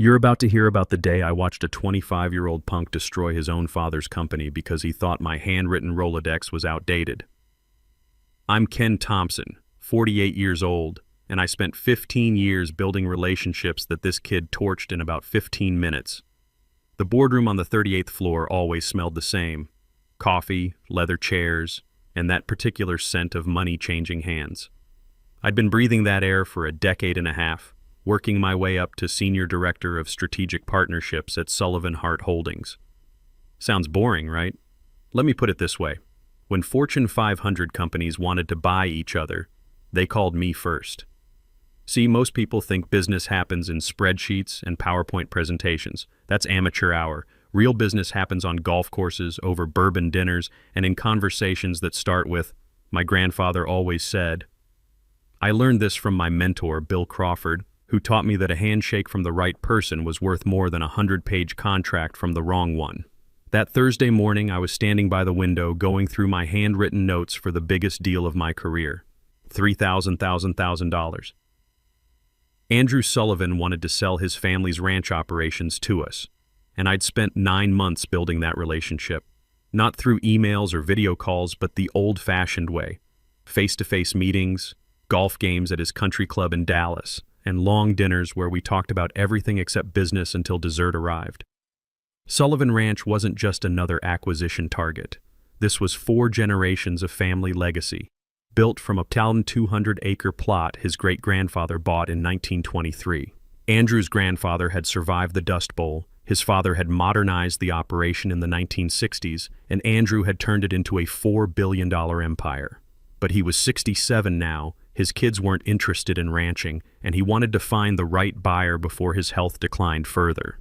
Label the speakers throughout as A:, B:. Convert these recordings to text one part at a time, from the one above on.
A: You're about to hear about the day I watched a 25-year-old punk destroy his own father's company because he thought my handwritten Rolodex was outdated. I'm Ken Thompson, 48 years old, and I spent 15 years building relationships that this kid torched in about 15 minutes. The boardroom on the 38th floor always smelled the same: coffee, leather chairs, and that particular scent of money-changing hands. I'd been breathing that air for a decade and a half, working my way up to Senior Director of Strategic Partnerships at Sullivan Hart Holdings. Sounds boring, right? Let me put it this way. When Fortune 500 companies wanted to buy each other, they called me first. See, most people think business happens in spreadsheets and PowerPoint presentations. That's amateur hour. Real business happens on golf courses, over bourbon dinners, and in conversations that start with, "My grandfather always said." I learned this from my mentor, Bill Crawford, who taught me that a handshake from the right person was worth more than a 100-page contract from the wrong one. That Thursday morning, I was standing by the window going through my handwritten notes for the biggest deal of my career. $3,000. Andrew Sullivan wanted to sell his family's ranch operations to us, and I'd spent 9 months building that relationship. Not through emails or video calls, but the old-fashioned way. Face-to-face meetings, golf games at his country club in Dallas, and long dinners where we talked about everything except business until dessert arrived. Sullivan Ranch wasn't just another acquisition target. This was 4 generations of family legacy, built from a 200-acre plot his great-grandfather bought in 1923. Andrew's grandfather had survived the Dust Bowl, his father had modernized the operation in the 1960s, and Andrew had turned it into a $4 billion empire. But he was 67 now, his kids weren't interested in ranching, and he wanted to find the right buyer before his health declined further.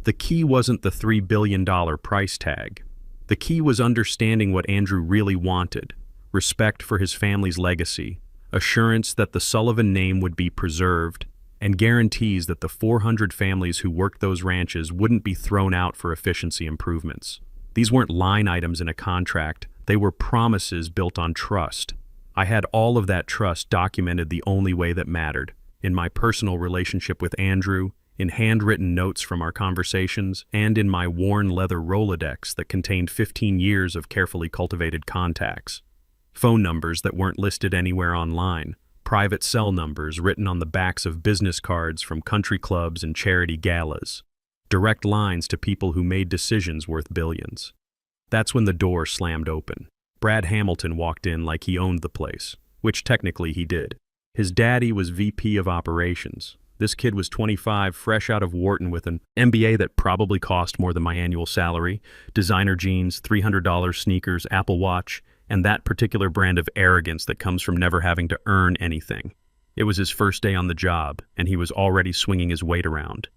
A: The key wasn't the $3 billion price tag. The key was understanding what Andrew really wanted: respect for his family's legacy, assurance that the Sullivan name would be preserved, and guarantees that the 400 families who worked those ranches wouldn't be thrown out for efficiency improvements. These weren't line items in a contract, they were promises built on trust. I had all of that trust documented the only way that mattered: in my personal relationship with Andrew, in handwritten notes from our conversations, and in my worn leather Rolodex that contained 15 years of carefully cultivated contacts. Phone numbers that weren't listed anywhere online, private cell numbers written on the backs of business cards from country clubs and charity galas, direct lines to people who made decisions worth billions. That's when the door slammed open. Brad Hamilton walked in like he owned the place, which technically he did. His daddy was VP of operations. This kid was 25, fresh out of Wharton with an MBA that probably cost more than my annual salary, designer jeans, $300 sneakers, Apple Watch, and that particular brand of arrogance that comes from never having to earn anything. It was his first day on the job, and he was already swinging his weight around.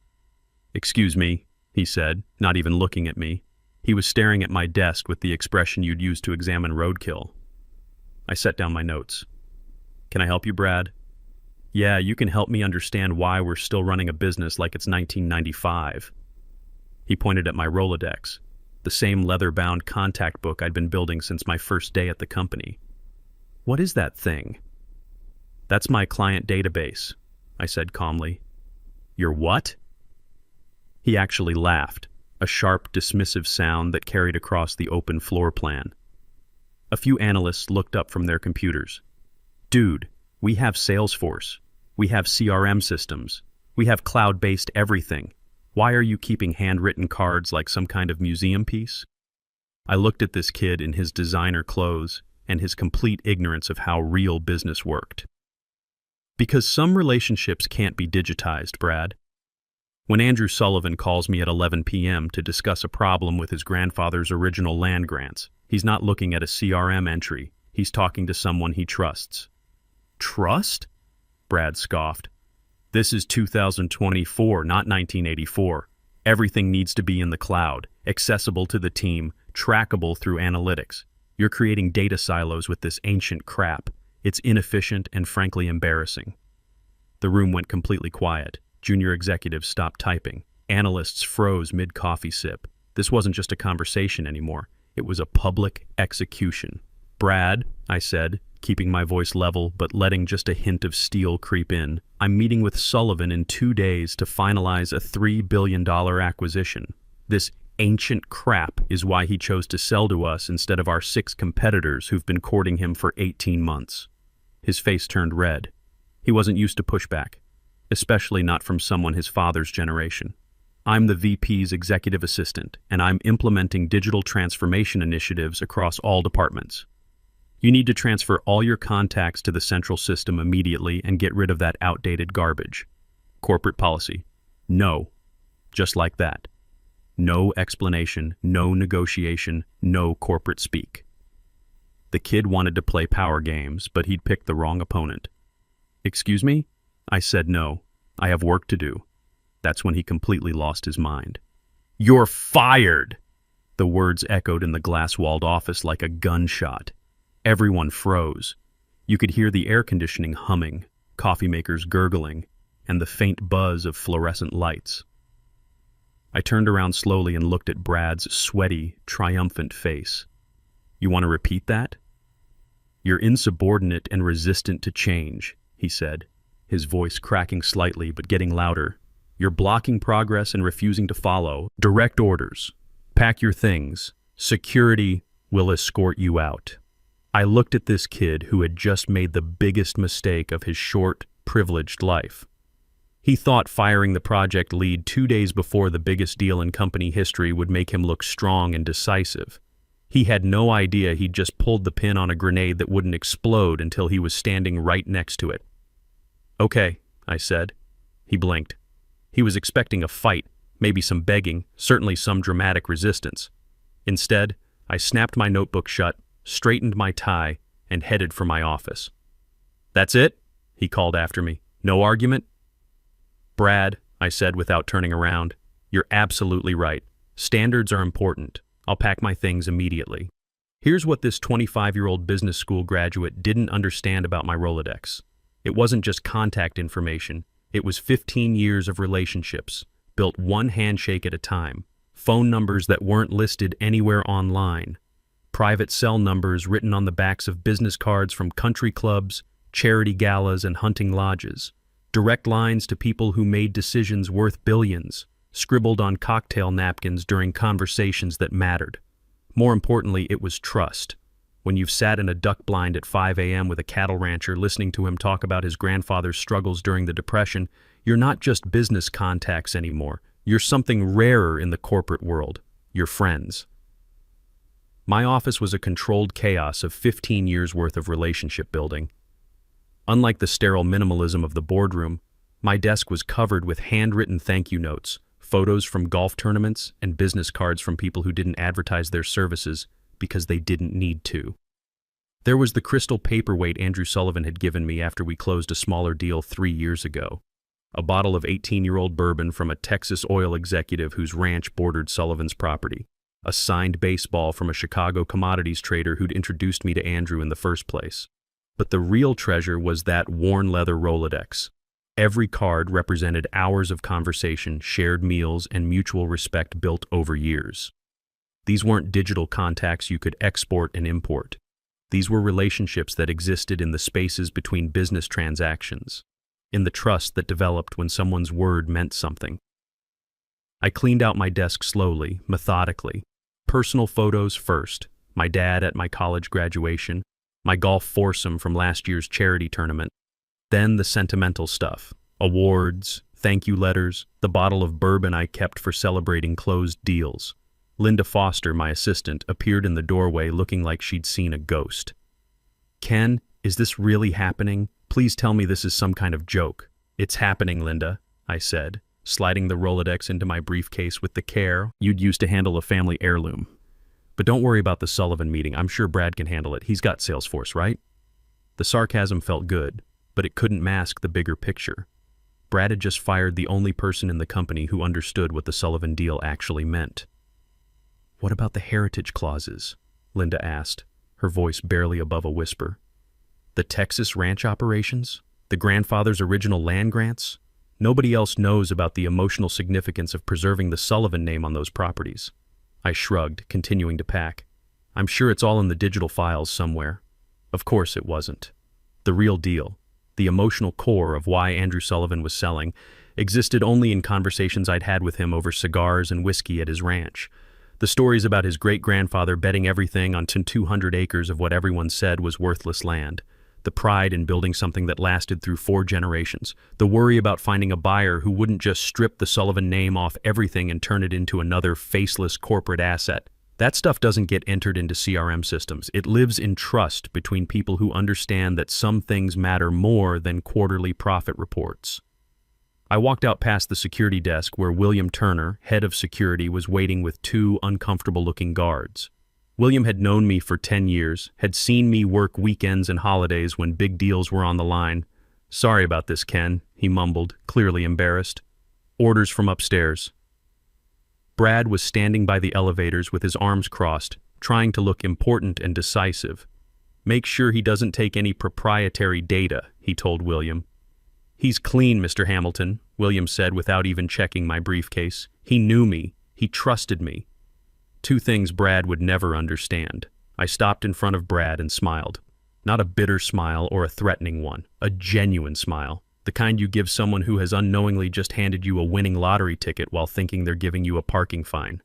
A: "Excuse me," he said, not even looking at me. He was staring at my desk with the expression you'd use to examine roadkill. I set down my notes. "Can I help you, Brad?" "Yeah, you can help me understand why we're still running a business like it's 1995. He pointed at my Rolodex, the same leather-bound contact book I'd been building since my first day at the company. "What is that thing?" "That's my client database," I said calmly. "Your what?" He actually laughed, a sharp, dismissive sound that carried across the open floor plan. A few analysts looked up from their computers. "Dude, we have Salesforce. We have CRM systems. We have cloud-based everything. Why are you keeping handwritten cards like some kind of museum piece?" I looked at this kid in his designer clothes and his complete ignorance of how real business worked. "Because some relationships can't be digitized, Brad. When Andrew Sullivan calls me at 11 p.m. to discuss a problem with his grandfather's original land grants, he's not looking at a CRM entry. He's talking to someone he trusts." "Trust?" Brad scoffed. "This is 2024, not 1984. Everything needs to be in the cloud, accessible to the team, trackable through analytics. You're creating data silos with this ancient crap. It's inefficient and frankly embarrassing." The room went completely quiet. Junior executives stopped typing. Analysts froze mid-coffee sip. This wasn't just a conversation anymore. It was a public execution. "Brad," I said, keeping my voice level but letting just a hint of steel creep in. I'm meeting with Sullivan in 2 days to finalize a $3 billion acquisition. This ancient crap is why he chose to sell to us instead of our 6 competitors who've been courting him for 18 months. His face turned red. He wasn't used to pushback, especially not from someone his father's generation. I'm the VP's executive assistant, and I'm implementing digital transformation initiatives across all departments. You need to transfer all your contacts to the central system immediately and get rid of that outdated garbage. Corporate policy. No. Just like that. No explanation, no negotiation, no corporate speak. The kid wanted to play power games, but he'd picked the wrong opponent. Excuse me? I said no. I have work to do. That's when he completely lost his mind. You're fired! The words echoed in the glass-walled office like a gunshot. Everyone froze. You could hear the air conditioning humming, coffee makers gurgling, and the faint buzz of fluorescent lights. I turned around slowly and looked at Brad's sweaty, triumphant face. You want to repeat that? You're insubordinate and resistant to change, he said, his voice cracking slightly but getting louder. You're blocking progress and refusing to follow. Direct orders. Pack your things. Security will escort you out. I looked at this kid who had just made the biggest mistake of his short, privileged life. He thought firing the project lead 2 days before the biggest deal in company history would make him look strong and decisive. He had no idea he'd just pulled the pin on a grenade that wouldn't explode until he was standing right next to it. Okay, I said. He blinked. He was expecting a fight, maybe some begging, certainly some dramatic resistance. Instead, I snapped my notebook shut, straightened my tie, and headed for my office. That's it? He called after me. No argument? Brad, I said without turning around, you're absolutely right. Standards are important. I'll pack my things immediately. Here's what this 25-year-old business school graduate didn't understand about my Rolodex. It wasn't just contact information. It was 15 years of relationships, built one handshake at a time, phone numbers that weren't listed anywhere online, private cell numbers written on the backs of business cards from country clubs, charity galas, and hunting lodges, direct lines to people who made decisions worth billions, scribbled on cocktail napkins during conversations that mattered. More importantly, it was trust. When you've sat in a duck blind at 5 a.m. with a cattle rancher listening to him talk about his grandfather's struggles during the Depression, you're not just business contacts anymore. You're something rarer in the corporate world. You're friends. My office was a controlled chaos of 15 years' worth of relationship building. Unlike the sterile minimalism of the boardroom, my desk was covered with handwritten thank you notes, photos from golf tournaments, and business cards from people who didn't advertise their services because they didn't need to. There was the crystal paperweight Andrew Sullivan had given me after we closed a smaller deal 3 years ago. A bottle of 18-year-old bourbon from a Texas oil executive whose ranch bordered Sullivan's property. A signed baseball from a Chicago commodities trader who'd introduced me to Andrew in the first place. But the real treasure was that worn leather Rolodex. Every card represented hours of conversation, shared meals, and mutual respect built over years. These weren't digital contacts you could export and import. These were relationships that existed in the spaces between business transactions, in the trust that developed when someone's word meant something. I cleaned out my desk slowly, methodically. Personal photos first, my dad at my college graduation, my golf foursome from last year's charity tournament, then the sentimental stuff, awards, thank you letters, the bottle of bourbon I kept for celebrating closed deals. Linda Foster, my assistant, appeared in the doorway looking like she'd seen a ghost. Ken, is this really happening? Please tell me this is some kind of joke. It's happening, Linda, I said, sliding the Rolodex into my briefcase with the care you'd use to handle a family heirloom. But don't worry about the Sullivan meeting. I'm sure Brad can handle it. He's got Salesforce, right? The sarcasm felt good, but it couldn't mask the bigger picture. Brad had just fired the only person in the company who understood what the Sullivan deal actually meant. What about the heritage clauses? Linda asked, her voice barely above a whisper. The Texas ranch operations? The grandfather's original land grants? Nobody else knows about the emotional significance of preserving the Sullivan name on those properties. I shrugged, continuing to pack. I'm sure it's all in the digital files somewhere. Of course it wasn't. The real deal, the emotional core of why Andrew Sullivan was selling, existed only in conversations I'd had with him over cigars and whiskey at his ranch. The stories about his great-grandfather betting everything on 200 acres of what everyone said was worthless land. The pride in building something that lasted through 4 generations. The worry about finding a buyer who wouldn't just strip the Sullivan name off everything and turn it into another faceless corporate asset. That stuff doesn't get entered into CRM systems. It lives in trust between people who understand that some things matter more than quarterly profit reports. I walked out past the security desk where William Turner, head of security, was waiting with 2 uncomfortable-looking guards. William had known me for 10 years, had seen me work weekends and holidays when big deals were on the line. "Sorry about this, Ken," he mumbled, clearly embarrassed. "Orders from upstairs." Brad was standing by the elevators with his arms crossed, trying to look important and decisive. "Make sure he doesn't take any proprietary data," he told William. "He's clean, Mr. Hamilton," William said without even checking my briefcase. "He knew me. He trusted me." 2 things Brad would never understand. I stopped in front of Brad and smiled. Not a bitter smile or a threatening one, a genuine smile. The kind you give someone who has unknowingly just handed you a winning lottery ticket while thinking they're giving you a parking fine.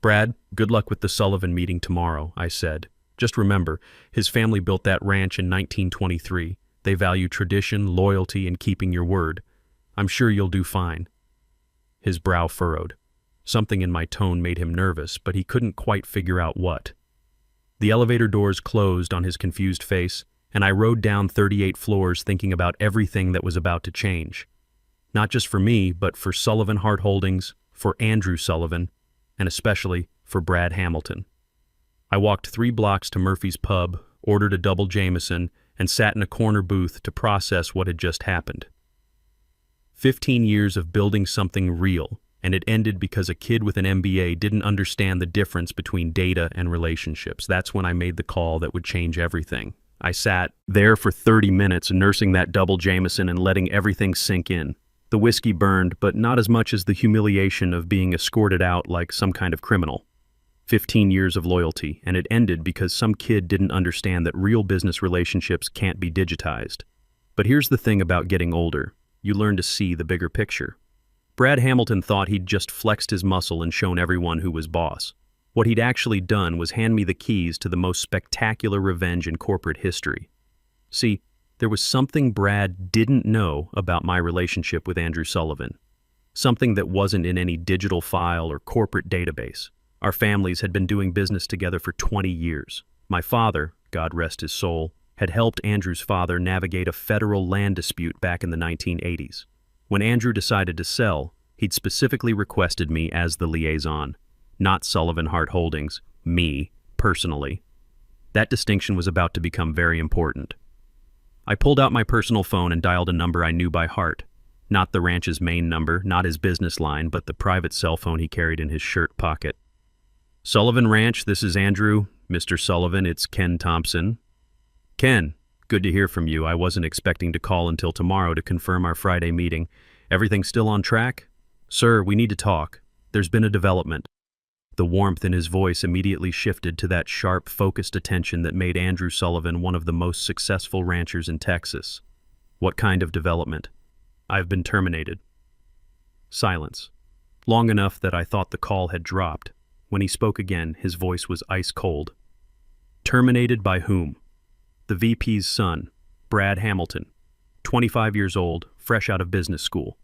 A: "Brad, good luck with the Sullivan meeting tomorrow," I said. "Just remember, his family built that ranch in 1923. They value tradition, loyalty, and keeping your word. I'm sure you'll do fine." His brow furrowed. Something in my tone made him nervous, but he couldn't quite figure out what. The elevator doors closed on his confused face, and I rode down 38 floors thinking about everything that was about to change. Not just for me, but for Sullivan Hart Holdings, for Andrew Sullivan, and especially for Brad Hamilton. I walked 3 blocks to Murphy's Pub, ordered a double Jameson, and sat in a corner booth to process what had just happened. 15 years of building something real, and it ended because a kid with an MBA didn't understand the difference between data and relationships. That's when I made the call that would change everything. I sat there for 30 minutes nursing that double Jameson and letting everything sink in. The whiskey burned, but not as much as the humiliation of being escorted out like some kind of criminal. 15 years of loyalty, and it ended because some kid didn't understand that real business relationships can't be digitized. But here's the thing about getting older. You learn to see the bigger picture. Brad Hamilton thought he'd just flexed his muscle and shown everyone who was boss. What he'd actually done was hand me the keys to the most spectacular revenge in corporate history. See, there was something Brad didn't know about my relationship with Andrew Sullivan. Something that wasn't in any digital file or corporate database. Our families had been doing business together for 20 years. My father, God rest his soul, had helped Andrew's father navigate a federal land dispute back in the 1980s. When Andrew decided to sell, he'd specifically requested me as the liaison. Not Sullivan Hart Holdings, me, personally. That distinction was about to become very important. I pulled out my personal phone and dialed a number I knew by heart. Not the ranch's main number, not his business line, but the private cell phone he carried in his shirt pocket. "Sullivan Ranch, this is Andrew. Mr. Sullivan, it's Ken Thompson." "Ken, good to hear from you. I wasn't expecting to call until tomorrow to confirm our Friday meeting. Everything still on track?" "Sir, we need to talk. There's been a development." The warmth in his voice immediately shifted to that sharp, focused attention that made Andrew Sullivan one of the most successful ranchers in Texas. "What kind of development?" "I've been terminated." Silence. Long enough that I thought the call had dropped. When he spoke again, his voice was ice cold. "Terminated by whom?" "The VP's son, Brad Hamilton. 25 years old, fresh out of business school.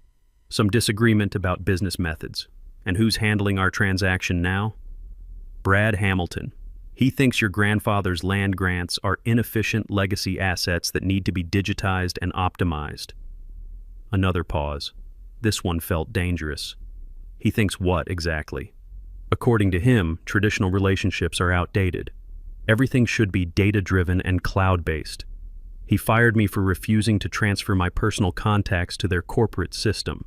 A: Some disagreement about business methods. And who's handling our transaction now?" "Brad Hamilton. He thinks your grandfather's land grants are inefficient legacy assets that need to be digitized and optimized." Another pause. This one felt dangerous. He thinks what exactly? According to him, traditional relationships are outdated. Everything should be data-driven and cloud-based. He fired me for refusing to transfer my personal contacts to their corporate system.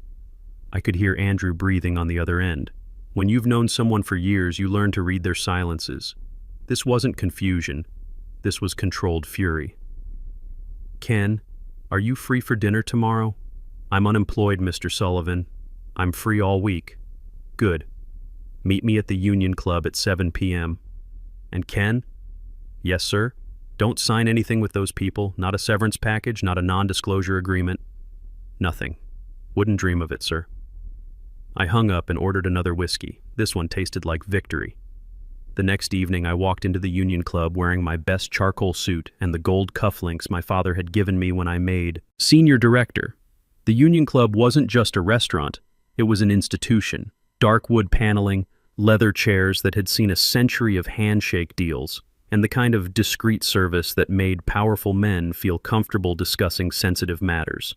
A: I could hear Andrew breathing on the other end. When you've known someone for years, you learn to read their silences. This wasn't confusion. This was controlled fury. "Ken, are you free for dinner tomorrow?" "I'm unemployed, Mr. Sullivan. I'm free all week." "Good. Meet me at the Union Club at 7 p.m. "And Ken?" "Yes, sir?" Don't sign anything with those people, not a severance package, not a non-disclosure agreement. Nothing. Wouldn't dream of it, sir. I hung up and ordered another whiskey. This one tasted like victory. The next evening, I walked into the Union Club wearing my best charcoal suit and the gold cufflinks my father had given me when I made senior director. The Union Club wasn't just a restaurant, it was an institution. Dark wood paneling, leather chairs that had seen a century of handshake deals, and the kind of discreet service that made powerful men feel comfortable discussing sensitive matters.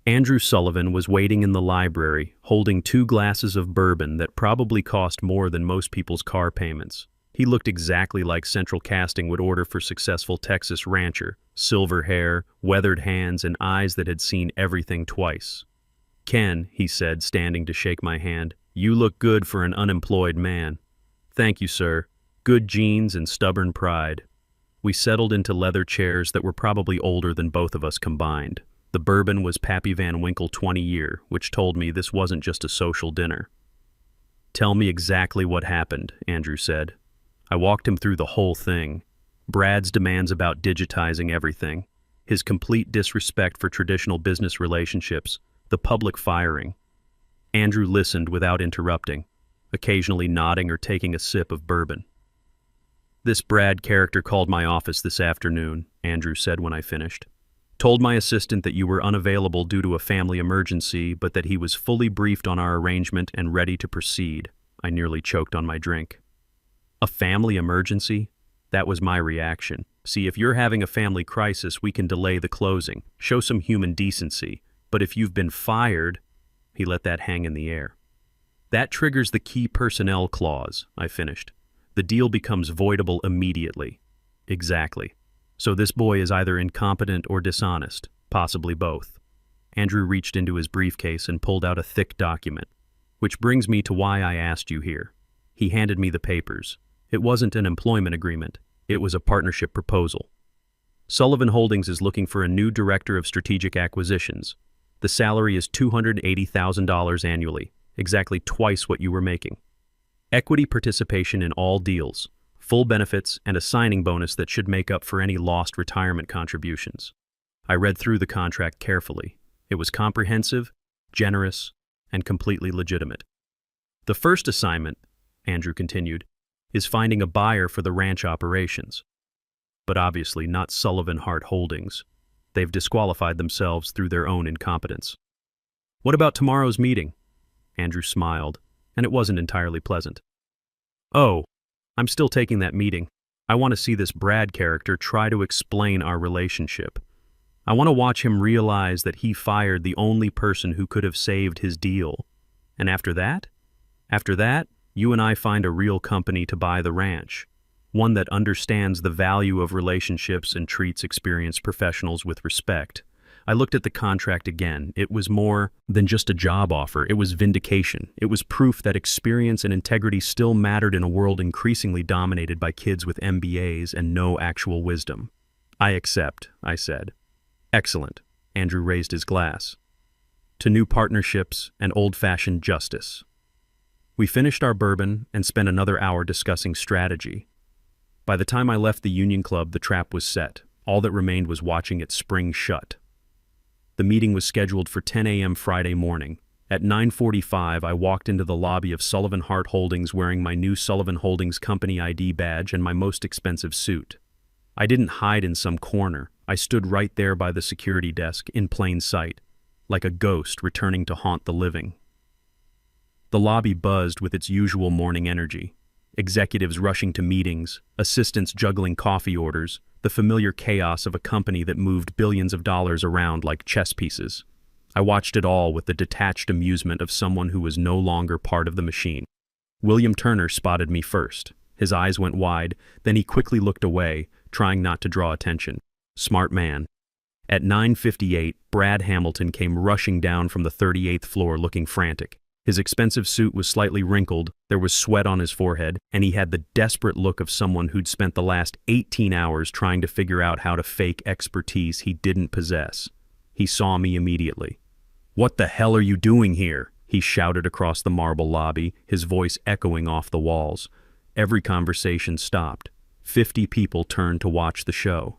A: Andrew Sullivan was waiting in the library, holding 2 glasses of bourbon that probably cost more than most people's car payments. He looked exactly like Central Casting would order for successful Texas rancher, silver hair, weathered hands, and eyes that had seen everything twice. "Ken," he said, standing to shake my hand, "you look good for an unemployed man." "Thank you, sir. Good genes and stubborn pride." We settled into leather chairs that were probably older than both of us combined. The bourbon was Pappy Van Winkle 20-year, which told me this wasn't just a social dinner. "Tell me exactly what happened," Andrew said. I walked him through the whole thing. Brad's demands about digitizing everything, his complete disrespect for traditional business relationships, the public firing. Andrew listened without interrupting, occasionally nodding or taking a sip of bourbon. "This Brad character called my office this afternoon," Andrew said when I finished. "Told my assistant that you were unavailable due to a family emergency, but that he was fully briefed on our arrangement and ready to proceed." I nearly choked on my drink. A family emergency? That was my reaction. See, if you're having a family crisis, we can delay the closing, show some human decency. But if you've been fired, he let that hang in the air. "That triggers the key personnel clause," I finished. "The deal becomes voidable immediately." "Exactly. So this boy is either incompetent or dishonest, possibly both." Andrew reached into his briefcase and pulled out a thick document. "Which brings me to why I asked you here." He handed me the papers. It wasn't an employment agreement. It was a partnership proposal. "Sullivan Holdings is looking for a new director of strategic acquisitions. The salary is $280,000 annually, exactly twice what you were making. Equity participation in all deals, full benefits, and a signing bonus that should make up for any lost retirement contributions." I read through the contract carefully. It was comprehensive, generous, and completely legitimate. "The first assignment," Andrew continued, "is finding a buyer for the ranch operations. But obviously not Sullivan Hart Holdings. They've disqualified themselves through their own incompetence." "What about tomorrow's meeting?" Andrew smiled, and it wasn't entirely pleasant. "Oh, I'm still taking that meeting. I want to see this Brad character try to explain our relationship. I want to watch him realize that he fired the only person who could have saved his deal. And after that, you and I find a real company to buy the ranch, one that understands the value of relationships and treats experienced professionals with respect." I looked at the contract again. It was more than just a job offer. It was vindication. It was proof that experience and integrity still mattered in a world increasingly dominated by kids with MBAs and no actual wisdom. "I accept," I said. "Excellent." Andrew raised his glass. "To new partnerships and old-fashioned justice." We finished our bourbon and spent another hour discussing strategy. By the time I left the Union Club, the trap was set. All that remained was watching it spring shut. The meeting was scheduled for 10 a.m. Friday morning. At 9:45, I walked into the lobby of Sullivan Hart Holdings wearing my new Sullivan Holdings Company ID badge and my most expensive suit. I didn't hide in some corner. I stood right there by the security desk, in plain sight, like a ghost returning to haunt the living. The lobby buzzed with its usual morning energy. Executives rushing to meetings, assistants juggling coffee orders, the familiar chaos of a company that moved billions of dollars around like chess pieces. I watched it all with the detached amusement of someone who was no longer part of the machine. William Turner spotted me first. His eyes went wide, then he quickly looked away, trying not to draw attention. Smart man. At 9:58, Brad Hamilton came rushing down from the 38th floor looking frantic. His expensive suit was slightly wrinkled, there was sweat on his forehead, and he had the desperate look of someone who'd spent the last 18 hours trying to figure out how to fake expertise he didn't possess. He saw me immediately. "What the hell are you doing here?" he shouted across the marble lobby, his voice echoing off the walls. Every conversation stopped. 50 people turned to watch the show.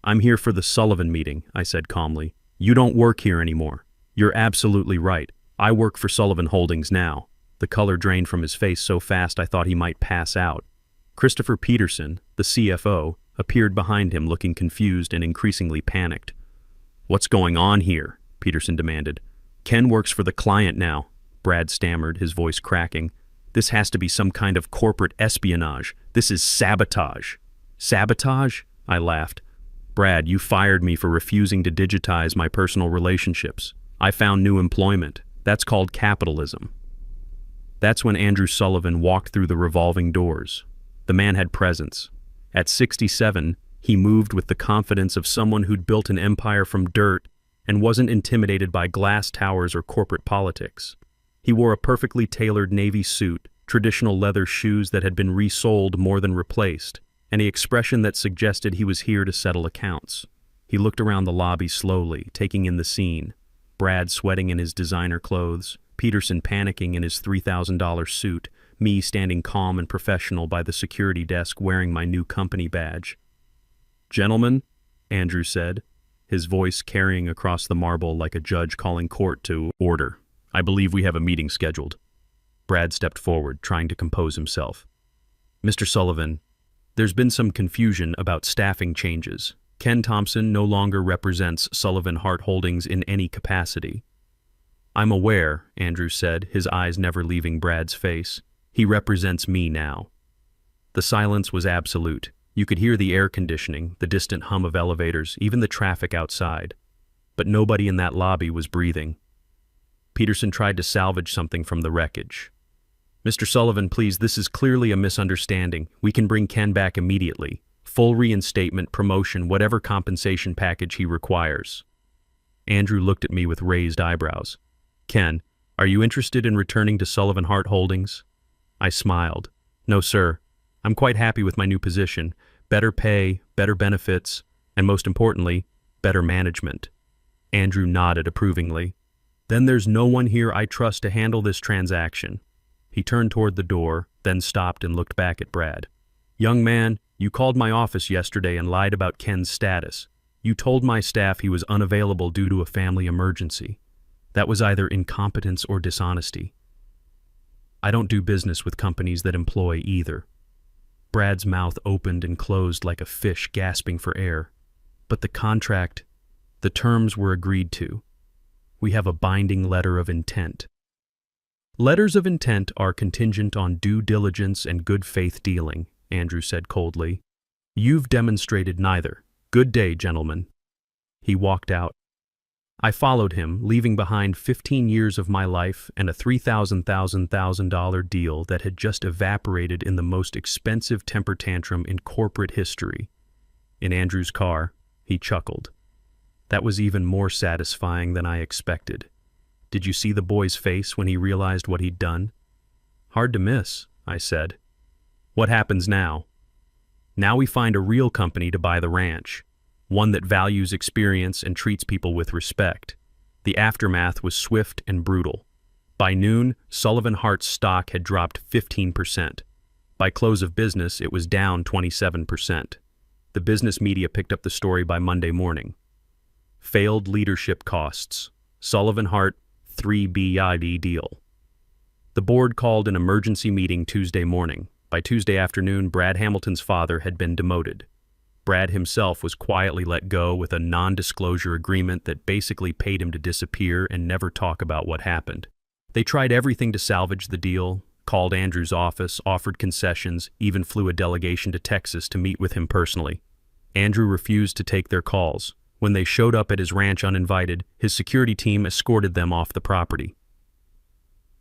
A: "I'm here for the Sullivan meeting," I said calmly. "You don't work here anymore." "You're absolutely right. I work for Sullivan Holdings now." The color drained from his face so fast I thought he might pass out. Christopher Peterson, the CFO, appeared behind him looking confused and increasingly panicked. "What's going on here?" Peterson demanded. "Ken works for the client now," Brad stammered, his voice cracking. "This has to be some kind of corporate espionage. This is sabotage." "Sabotage?" I laughed. "Brad, you fired me for refusing to digitize my personal relationships. I found new employment. That's called capitalism." That's when Andrew Sullivan walked through the revolving doors. The man had presence. At 67, he moved with the confidence of someone who'd built an empire from dirt and wasn't intimidated by glass towers or corporate politics. He wore a perfectly tailored navy suit, traditional leather shoes that had been resold more than replaced, and an expression that suggested he was here to settle accounts. He looked around the lobby slowly, taking in the scene. Brad sweating in his designer clothes, Peterson panicking in his $3,000 suit, me standing calm and professional by the security desk wearing my new company badge. "Gentlemen," Andrew said, his voice carrying across the marble like a judge calling court to order. "I believe we have a meeting scheduled." Brad stepped forward, trying to compose himself. "Mr. Sullivan, there's been some confusion about staffing changes. Ken Thompson no longer represents Sullivan Hart Holdings in any capacity." "I'm aware," Andrew said, his eyes never leaving Brad's face. "He represents me now." The silence was absolute. You could hear the air conditioning, the distant hum of elevators, even the traffic outside. But nobody in that lobby was breathing. Peterson tried to salvage something from the wreckage. "Mr. Sullivan, please, this is clearly a misunderstanding. We can bring Ken back immediately. Full reinstatement, promotion, whatever compensation package he requires." Andrew looked at me with raised eyebrows. "Ken, are you interested in returning to Sullivan Hart Holdings?" I smiled. "No, sir. I'm quite happy with my new position. Better pay, better benefits, and most importantly, better management." Andrew nodded approvingly. "Then there's no one here I trust to handle this transaction." He turned toward the door, then stopped and looked back at Brad. "Young man, you called my office yesterday and lied about Ken's status. You told my staff he was unavailable due to a family emergency. That was either incompetence or dishonesty. I don't do business with companies that employ either." Brad's mouth opened and closed like a fish gasping for air. "But the contract, the terms were agreed to. We have a binding letter of intent." "Letters of intent are contingent on due diligence and good faith dealing," Andrew said coldly. "You've demonstrated neither. Good day, gentlemen." He walked out. I followed him, leaving behind 15 years of my life and a $3,000 deal that had just evaporated in the most expensive temper tantrum in corporate history. In Andrew's car, he chuckled. That was even more satisfying than I expected. Did you see the boy's face when he realized what he'd done? "Hard to miss," I said. "What happens now?" "Now we find a real company to buy the ranch. One that values experience and treats people with respect." The aftermath was swift and brutal. By noon, Sullivan Hart's stock had dropped 15%. By close of business, it was down 27%. The business media picked up the story by Monday morning. Failed leadership costs. Sullivan Hart 3BID deal. The board called an emergency meeting Tuesday morning. By Tuesday afternoon, Brad Hamilton's father had been demoted. Brad himself was quietly let go with a non-disclosure agreement that basically paid him to disappear and never talk about what happened. They tried everything to salvage the deal, called Andrew's office, offered concessions, even flew a delegation to Texas to meet with him personally. Andrew refused to take their calls. When they showed up at his ranch uninvited, his security team escorted them off the property.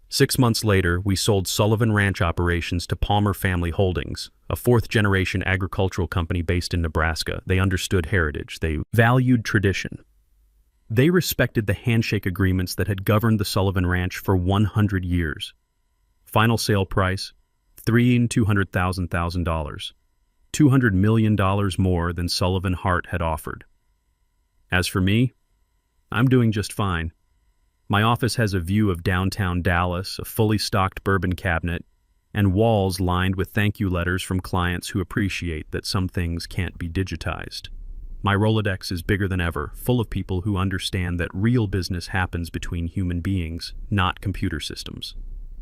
A: 6 months later, we sold Sullivan Ranch operations to Palmer Family Holdings, a fourth-generation agricultural company based in Nebraska. They understood heritage. They valued tradition. They respected the handshake agreements that had governed the Sullivan Ranch for 100 years. Final sale price, $3,200,000. $200 million more than Sullivan Hart had offered. As for me, I'm doing just fine. My office has a view of downtown Dallas, a fully stocked bourbon cabinet, and walls lined with thank you letters from clients who appreciate that some things can't be digitized. My Rolodex is bigger than ever, full of people who understand that real business happens between human beings, not computer systems.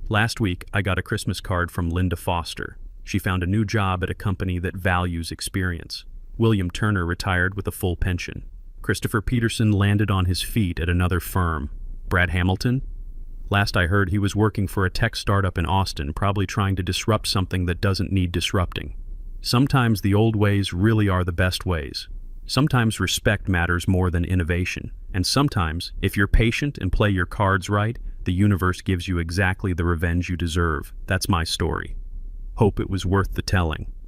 A: Last week, I got a Christmas card from Linda Foster. She found a new job at a company that values experience. William Turner retired with a full pension. Christopher Peterson landed on his feet at another firm. Brad Hamilton? Last I heard, he was working for a tech startup in Austin, probably trying to disrupt something that doesn't need disrupting. Sometimes the old ways really are the best ways. Sometimes respect matters more than innovation. And sometimes, if you're patient and play your cards right, the universe gives you exactly the revenge you deserve. That's my story. Hope it was worth the telling.